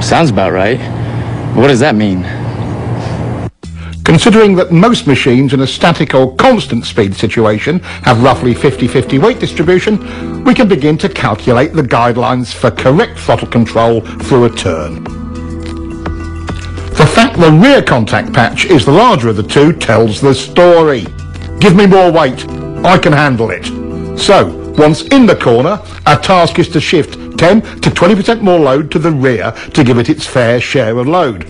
Sounds about right. What does that mean? Considering that most machines in a static or constant speed situation have roughly 50-50 weight distribution, we can begin to calculate the guidelines for correct throttle control through a turn. The fact the rear contact patch is the larger of the two tells the story. Give me more weight, I can handle it. So, once in the corner, our task is to shift 10 to 20% more load to the rear to give it its fair share of load.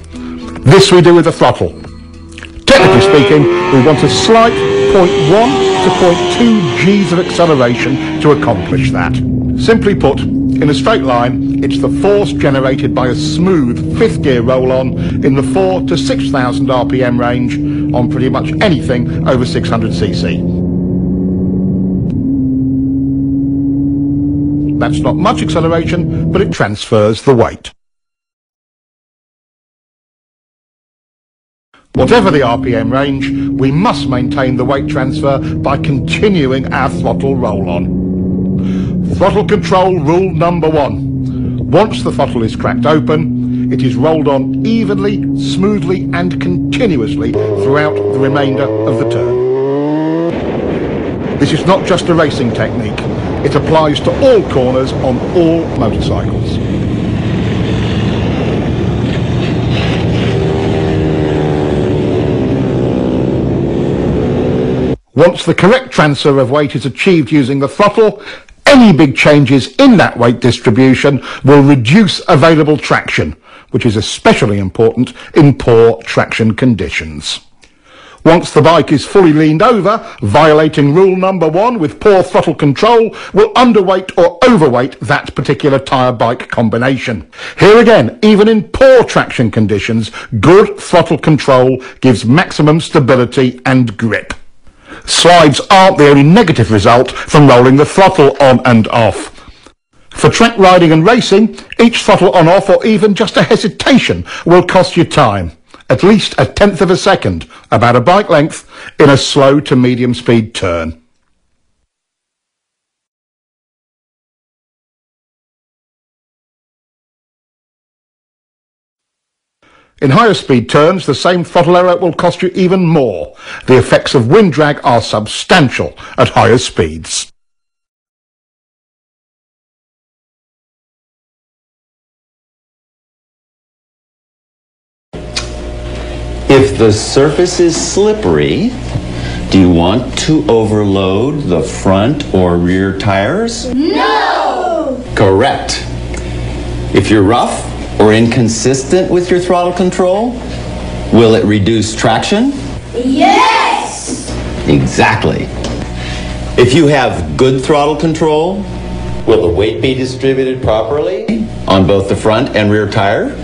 This we do with the throttle. Technically speaking, we want a slight 0.1 to 0.2 Gs of acceleration to accomplish that. Simply put, in a straight line, it's the force generated by a smooth fifth gear roll-on in the 4 to 6,000 RPM range on pretty much anything over 600cc. That's not much acceleration, but it transfers the weight. Whatever the RPM range, we must maintain the weight transfer by continuing our throttle roll-on. Throttle control rule number 1. Once the throttle is cracked open, it is rolled on evenly, smoothly and continuously throughout the remainder of the turn. This is not just a racing technique, it applies to all corners on all motorcycles. Once the correct transfer of weight is achieved using the throttle, any big changes in that weight distribution will reduce available traction, which is especially important in poor traction conditions. Once the bike is fully leaned over, violating rule number 1 with poor throttle control will underweight or overweight that particular tyre bike combination. Here again, even in poor traction conditions, good throttle control gives maximum stability and grip. Slides aren't the only negative result from rolling the throttle on and off. For track riding and racing, each throttle on off or even just a hesitation will cost you time, at least 1/10 of a second, about a bike length, in a slow to medium speed turn. In higher speed turns, the same throttle error will cost you even more. The effects of wind drag are substantial at higher speeds. If the surface is slippery, do you want to overload the front or rear tires? No! Correct. If you're rough or inconsistent with your throttle control, will it reduce traction? Yes! Exactly. If you have good throttle control, will the weight be distributed properly on both the front and rear tire?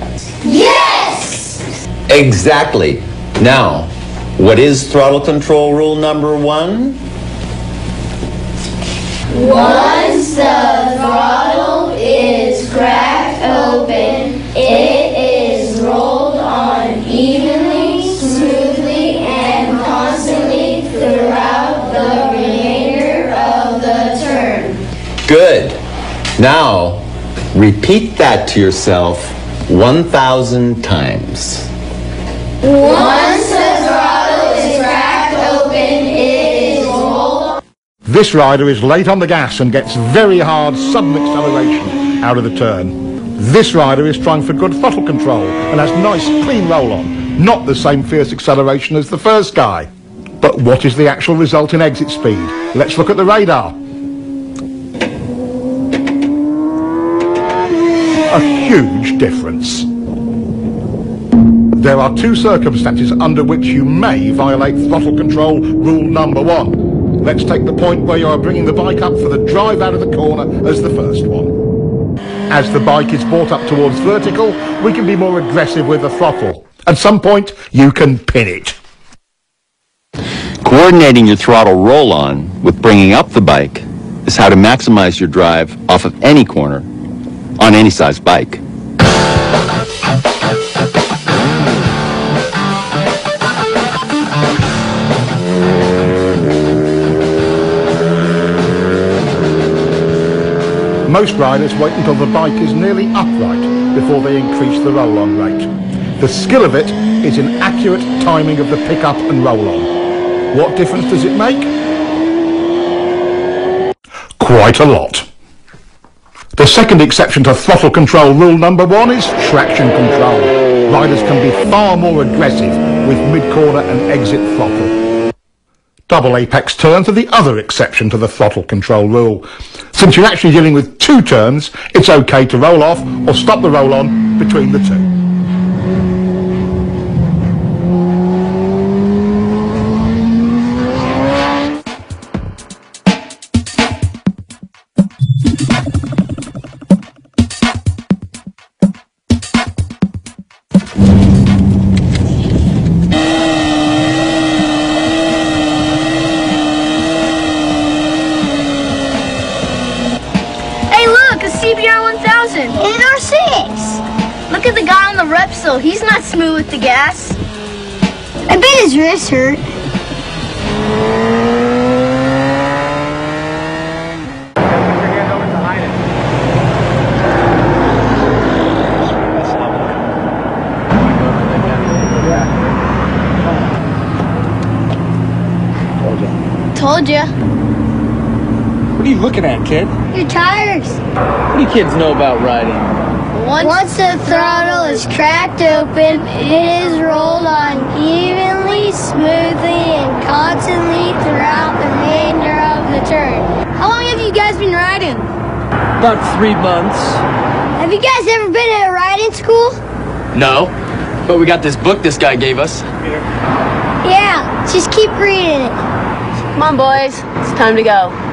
Yes! Exactly. Now, what is throttle control rule number 1? Once the throttle is cracked open, it is rolled on evenly, smoothly, and constantly throughout the remainder of the turn. Good. Now, repeat that to yourself 1,000 times. Once the throttle is cracked open, it is rolled on. This rider is late on the gas and gets very hard sudden acceleration out of the turn. This rider is trying for good throttle control and has nice clean roll-on, not the same fierce acceleration as the first guy. But what is the actual result in exit speed? Let's look at the radar. A huge difference. There are two circumstances under which you may violate throttle control rule number 1. Let's take the point where you are bringing the bike up for the drive out of the corner as the first one. As the bike is brought up towards vertical, we can be more aggressive with the throttle. At some point, you can pin it. Coordinating your throttle roll-on with bringing up the bike is how to maximize your drive off of any corner on any size bike. Most riders wait until the bike is nearly upright before they increase the roll-on rate. The skill of it is in accurate timing of the pick-up and roll-on. What difference does it make? Quite a lot. The second exception to throttle control rule number 1 is traction control. Riders can be far more aggressive with mid-corner and exit throttle. Double apex turns are the other exception to the throttle control rule. Since you're actually dealing with 2 turns, it's okay to roll off or stop the roll-on between the 2. Look at the guy on the Repsol. He's not smooth with the gas. I bet his wrists hurt. Told ya. What are you looking at, kid? Your tires. What do you kids know about riding? Once the throttle is cracked open, it is rolled on evenly, smoothly, and constantly throughout the remainder of the turn. How long have you guys been riding? About 3 months. Have you guys ever been at a riding school? No, but we got this book this guy gave us. Yeah, just keep reading it. Come on, boys. It's time to go.